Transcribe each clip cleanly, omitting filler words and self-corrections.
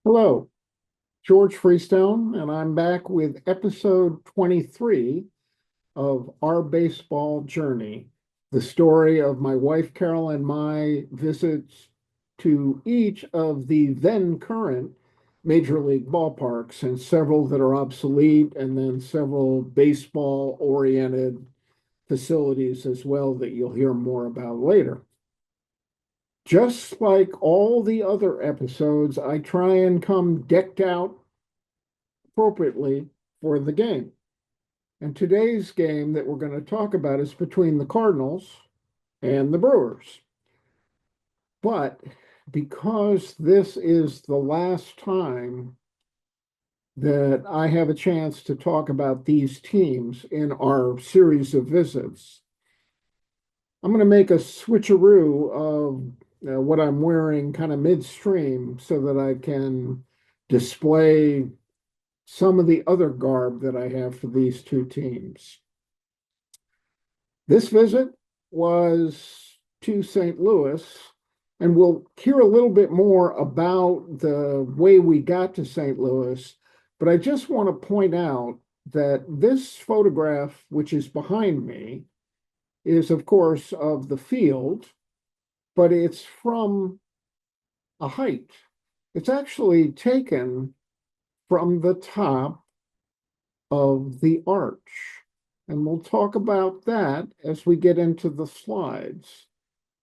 Hello, George Freestone, and I'm back with episode 23 of Our Baseball Journey, the story of my wife Carol and my visits to each of the then current Major League ballparks and several that are obsolete, and then several baseball oriented facilities as well that you'll hear more about later. Just like all the other episodes, I try and come decked out appropriately for the game. And today's game that we're going to talk about is between the Cardinals and the Brewers. But because this is the last time that I have a chance to talk about these teams in our series of visits, I'm going to make a switcheroo of what I'm wearing kind of midstream so that I can display some of the other garb that I have for these two teams. This visit was to St. Louis, and we'll hear a little bit more about the way we got to St. Louis. But I just want to point out that this photograph, which is behind me, is, of course, of the field, but it's from a height. It's actually taken from the top of the arch. And we'll talk about that as we get into the slides.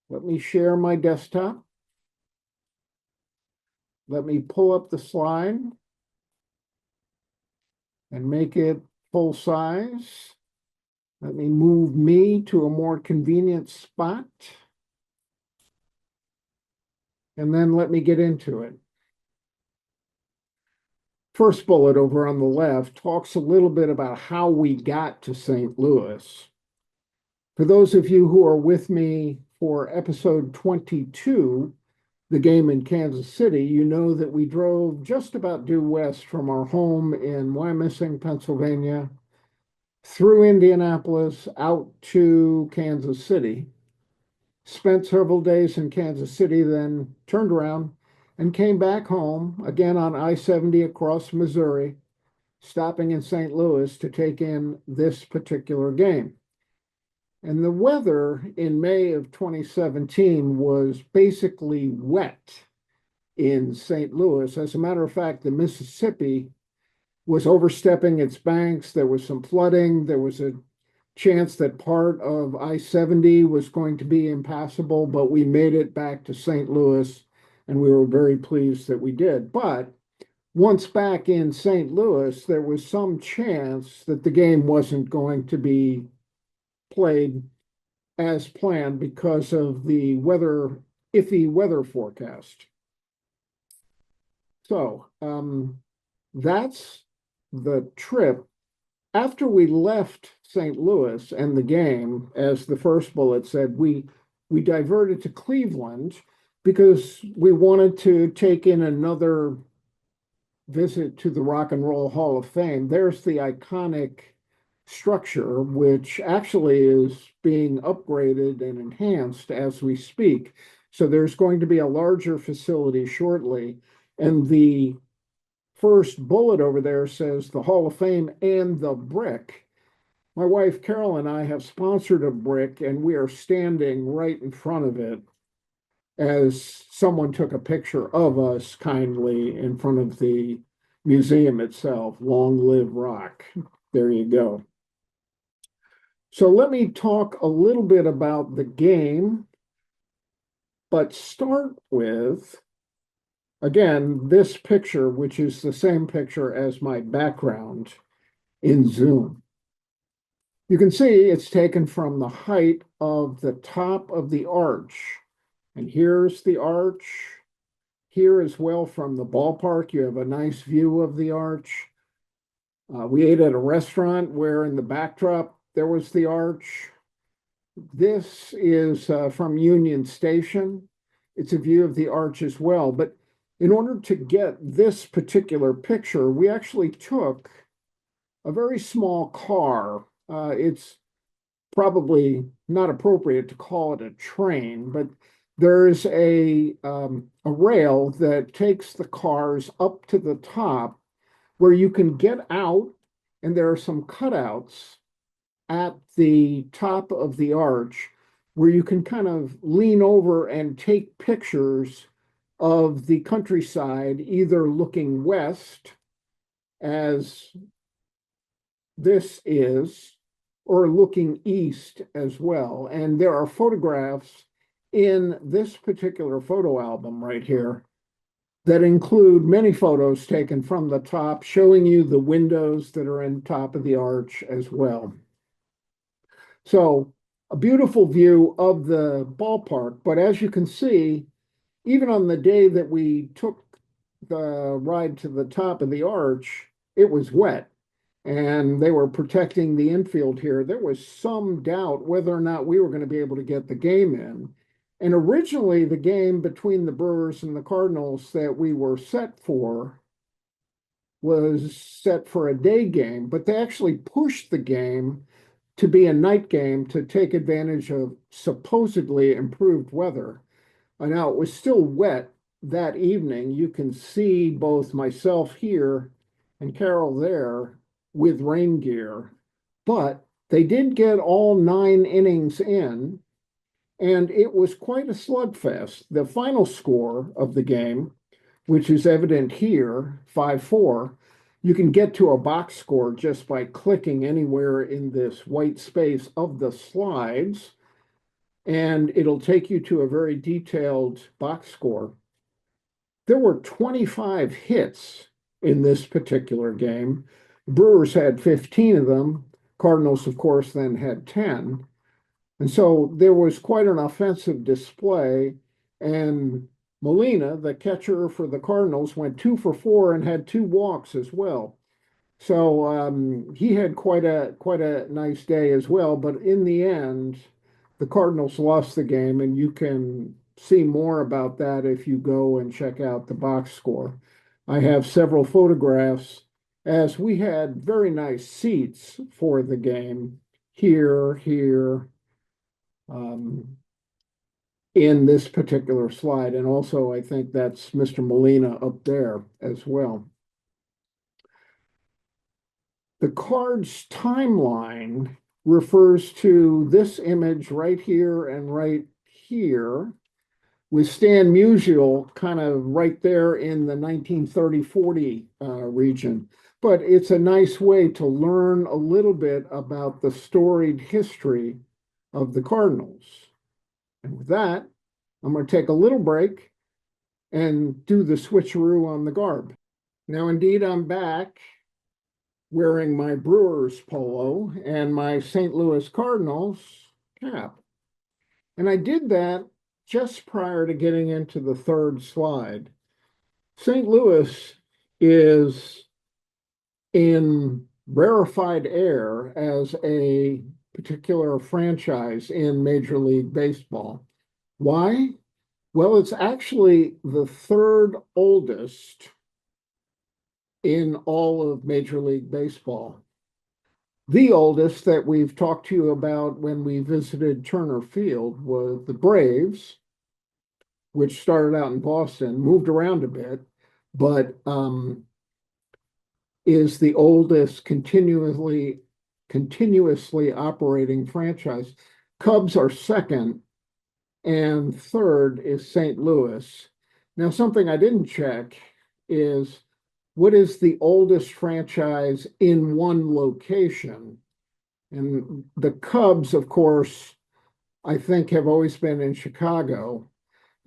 Let me share my desktop. Let me pull up the slide and make it full size. Let me move me to a more convenient spot. And then let me get into it. First bullet over on the left talks a little bit about how we got to St. Louis. For those of you who are with me for episode 22, the game in Kansas City, you know that we drove just about due west from our home in Wyomissing, Pennsylvania, through Indianapolis out to Kansas City. Spent several days in Kansas City, then turned around and came back home again on I-70 across Missouri, stopping in St. Louis to take in this particular game. And the weather in May of 2017 was basically wet in St. Louis. As a matter of fact, the Mississippi was overstepping its banks. There was some flooding. There was a chance that part of I-70 was going to be impassable, but we made it back to St. Louis, and we were very pleased that we did. But once back in St. Louis, there was some chance that the game wasn't going to be played as planned because of the iffy weather forecast. So that's the trip. After we left St. Louis and the game, as the first bullet said, we diverted to Cleveland because we wanted to take in another visit to the Rock and Roll Hall of Fame. There's the iconic structure, which actually is being upgraded and enhanced as we speak. So there's going to be a larger facility shortly. And the first bullet over there says the Hall of Fame and the brick. My wife Carol and I have sponsored a brick, and we are standing right in front of it as someone took a picture of us kindly in front of the museum itself. Long live rock. There you go. So let me talk a little bit about the game, but start with, again, this picture, which is the same picture as my background in Zoom. You can see it's taken from the height of the top of the arch. And here's the arch. Here as well from the ballpark, you have a nice view of the arch. We ate at a restaurant where in the backdrop there was the arch. This is from Union Station. It's a view of the arch as well. But in order to get this particular picture, we actually took a very small car. It's probably not appropriate to call it a train, but There's a rail that takes the cars up to the top where you can get out, and there are some cutouts at the top of the arch where you can kind of lean over and take pictures of the countryside, either looking west, as this is, or looking east as well. And there are photographs in this particular photo album right here that include many photos taken from the top, showing you the windows that are in top of the arch as well. So a beautiful view of the ballpark. But as you can see, even on the day that we took the ride to the top of the arch, it was wet and they were protecting the infield here. There was some doubt whether or not we were going to be able to get the game in. And originally, the game between the Brewers and the Cardinals that we were set for was set for a day game, but they actually pushed the game to be a night game to take advantage of supposedly improved weather. Now, it was still wet that evening. You can see both myself here and Carol there with rain gear, but they did get all 9 innings in, and it was quite a slugfest. The final score of the game, which is evident here, 5-4, you can get to a box score just by clicking anywhere in this white space of the slides, and it'll take you to a very detailed box score. There were 25 hits in this particular game. Brewers had 15 of them. Cardinals, of course, then had 10. And so there was quite an offensive display. And Molina, the catcher for the Cardinals, went 2 for 4 and had 2 walks as well. So he had quite a nice day as well. But in the end, the Cardinals lost the game, and you can see more about that if you go and check out the box score. I have several photographs, as we had very nice seats for the game here, um, in this particular slide. And also, I think that's Mr. Molina up there as well. The card's timeline refers to this image right here and right here, with Stan Musial kind of right there in the 1930-40 region. But it's a nice way to learn a little bit about the storied history of the Cardinals. And with that, I'm going to take a little break and do the switcheroo on the garb. Now, indeed, I'm back wearing my Brewers polo and my St. Louis Cardinals cap. And I did that just prior to getting into the third slide. St. Louis is in rarefied air as a particular franchise in Major League Baseball. Why? Well, it's actually the third oldest in all of Major League Baseball. The oldest that we've talked to you about when we visited Turner Field was the Braves, which started out in Boston, moved around a bit, but is the oldest continuously operating franchise. Cubs are second, and third is St. Louis. Now, something I didn't check is what is the oldest franchise in one location? And the Cubs, of course, I think have always been in Chicago.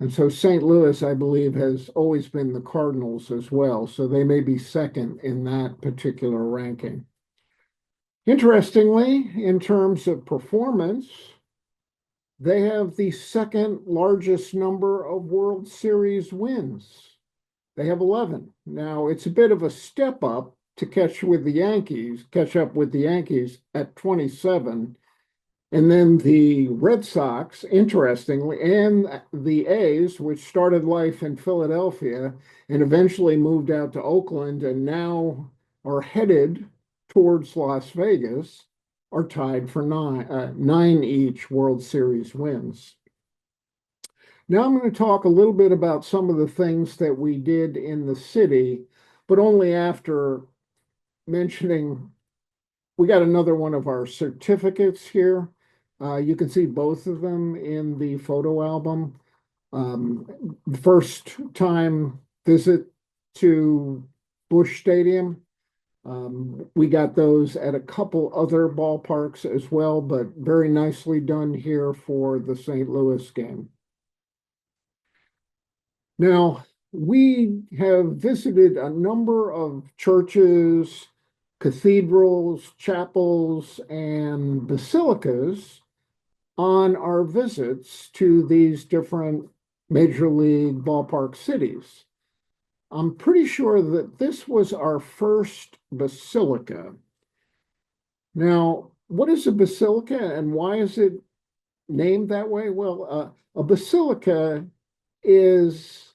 And so St. Louis, I believe, has always been the Cardinals as well. So they may be second in that particular ranking. Interestingly, in terms of performance, they have the second largest number of World Series wins. They have 11. Now, it's a bit of a step up to catch up with the Yankees at 27. And then the Red Sox, interestingly, and the A's, which started life in Philadelphia and eventually moved out to Oakland and now are headed towards Las Vegas, are tied for nine each World Series wins. Now I'm going to talk a little bit about some of the things that we did in the city, but only after mentioning we got another one of our certificates here. You can see both of them in the photo album. The first time visit to Busch Stadium. We got those at a couple other ballparks as well, but very nicely done here for the St. Louis game. Now, we have visited a number of churches, cathedrals, chapels, and basilicas on our visits to these different major league ballpark cities. I'm pretty sure that this was our first basilica. Now, what is a basilica and why is it named that way? Well, a basilica is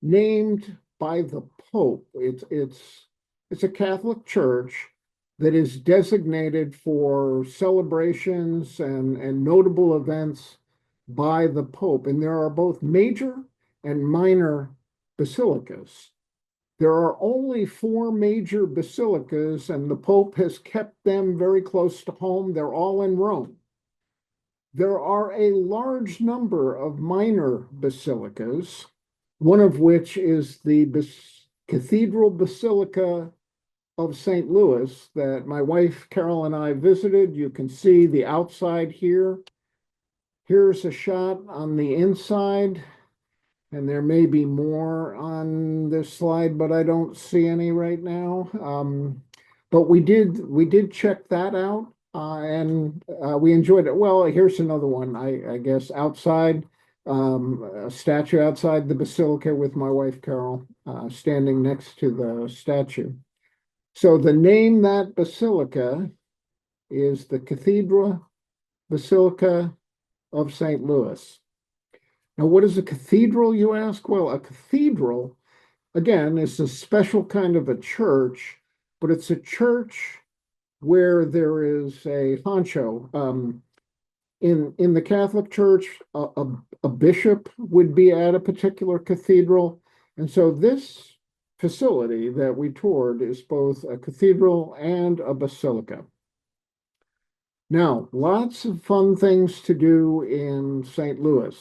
named by the Pope. It's a Catholic church that is designated for celebrations and notable events by the Pope. And there are both major and minor basilicas. There are only four major basilicas, and the Pope has kept them very close to home. They're all in Rome. There are a large number of minor basilicas, one of which is the Cathedral Basilica of St. Louis that my wife Carol and I visited. You can see the outside here. Here's a shot on the inside, and there may be more on this slide, but I don't see any right now. But we did check that out, and we enjoyed it. Well, here's another one. I guess outside, a statue outside the basilica with my wife Carol standing next to the statue. So the name that basilica is the Cathedral Basilica of St. Louis. Now, what is a cathedral, you ask? Well, a cathedral, again, is a special kind of a church, but it's a church where there is a honcho. In the Catholic Church, a bishop would be at a particular cathedral. And so this facility that we toured is both a cathedral and a basilica. Now, lots of fun things to do in St. Louis.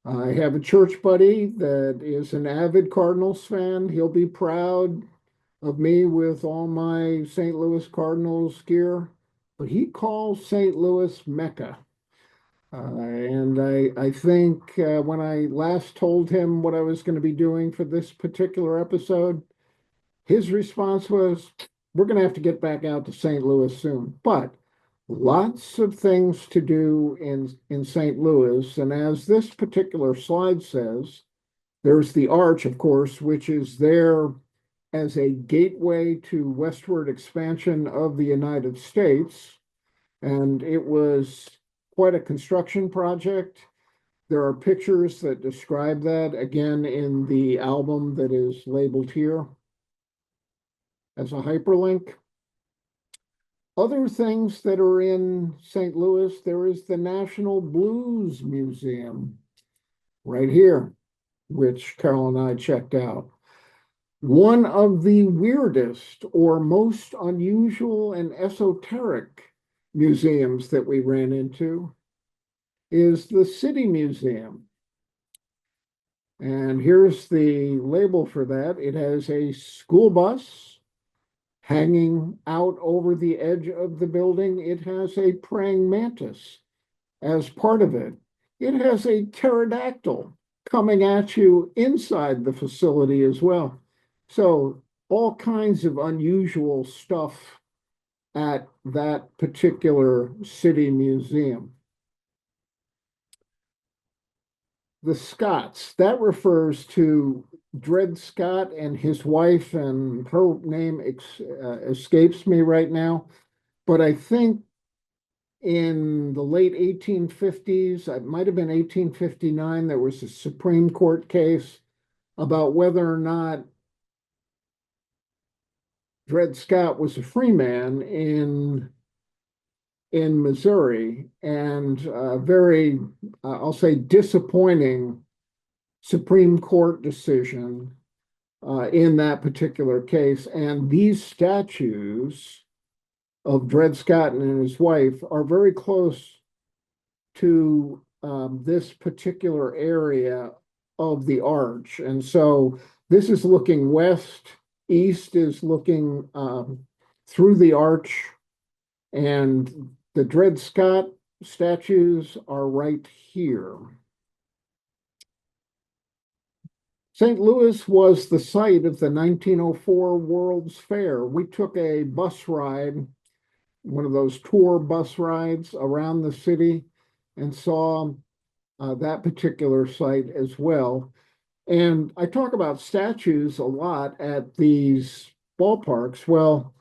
I have a church buddy that is an avid Cardinals fan. He'll be proud of me with all my St. Louis Cardinals gear, but he calls St. Louis Mecca. And I think when I last told him what I was going to be doing for this particular episode, his response was, we're going to have to get back out to St. Louis soon. But lots of things to do in St. Louis. And as this particular slide says, there's the arch, of course, which is there as a gateway to westward expansion of the United States. And it was quite a construction project. There are pictures that describe that, again, in the album that is labeled here as a hyperlink. Other things that are in St. Louis, there is the National Blues Museum right here, which Carol and I checked out. One of the weirdest or most unusual and esoteric museums that we ran into is the City Museum. And here's the label for that. It has a school bus hanging out over the edge of the building. It has a praying mantis as part of it. It has a pterodactyl coming at you inside the facility as well. So all kinds of unusual stuff at that particular city museum. The Scotts, that refers to Dred Scott and his wife, and her name escapes me right now. But I think in the late 1850s, it might have been 1859, there was a Supreme Court case about whether or not Dred Scott was a free man in Missouri, and very, I'll say, disappointing Supreme Court decision in that particular case. And these statues of Dred Scott and his wife are very close to this particular area of the arch. And so this is looking west, east is looking through the arch, and the Dred Scott statues are right here. St. Louis was the site of the 1904 World's Fair. We took a bus ride, one of those tour bus rides around the city, and saw that particular site as well. And I talk about statues a lot at these ballparks. Well,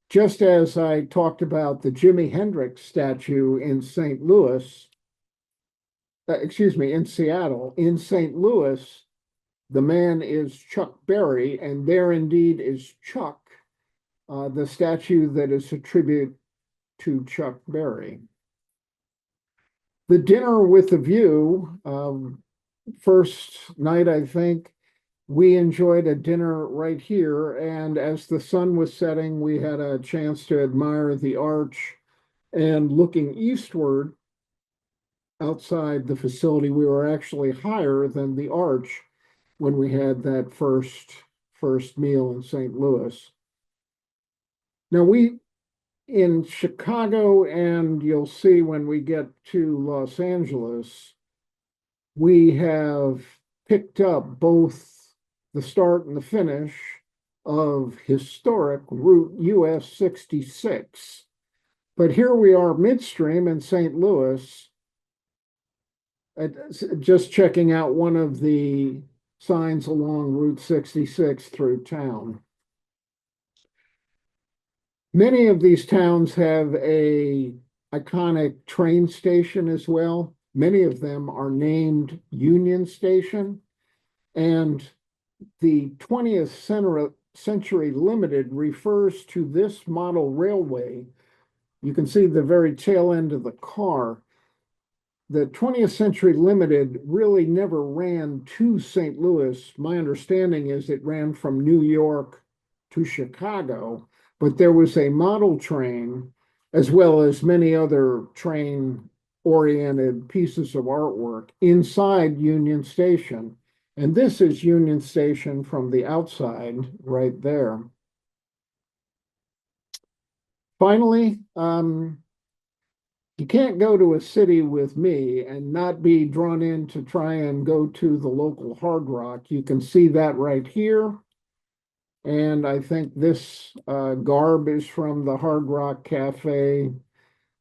just as I talked about the Jimi Hendrix statue in St. Louis, in Seattle, in St. Louis, the man is Chuck Berry, and there indeed is Chuck, the statue that is a tribute to Chuck Berry. The dinner with the view, first night, I think, we enjoyed a dinner right here. And as the sun was setting, we had a chance to admire the arch. And looking eastward outside the facility, we were actually higher than the arch when we had that first meal in St. Louis. Now we in Chicago, and you'll see when we get to Los Angeles, we have picked up both the start and the finish of historic Route US 66. But here we are midstream in St. Louis, just checking out one of the signs along Route 66 through town. Many of these towns have a iconic train station as well. Many of them are named Union Station, and the 20th Century Limited refers to this model railway. You can see the very tail end of the car. The 20th Century Limited really never ran to St. Louis. My understanding is it ran from New York to Chicago, but there was a model train as well as many other train-oriented pieces of artwork inside Union Station. And this is Union Station from the outside right there. Finally, you can't go to a city with me and not be drawn in to try and go to the local Hard Rock. You can see that right here. And I think this garb is from the Hard Rock Cafe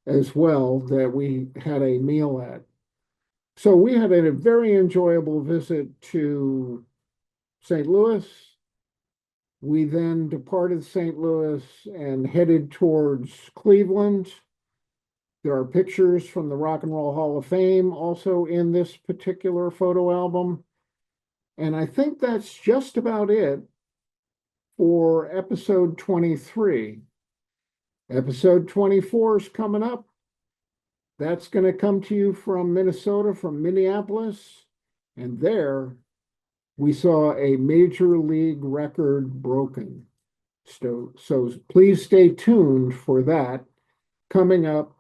as well that we had a meal at. So we had a very enjoyable visit to St. Louis. We then departed St. Louis and headed towards Cleveland. There are pictures from the Rock and Roll Hall of Fame also in this particular photo album. And I think that's just about it for episode 23. Episode 24 is coming up. That's going to come to you from Minnesota, from Minneapolis. And there we saw a major league record broken. So please stay tuned for that coming up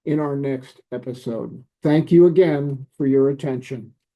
in our next episode. Thank you again for your attention.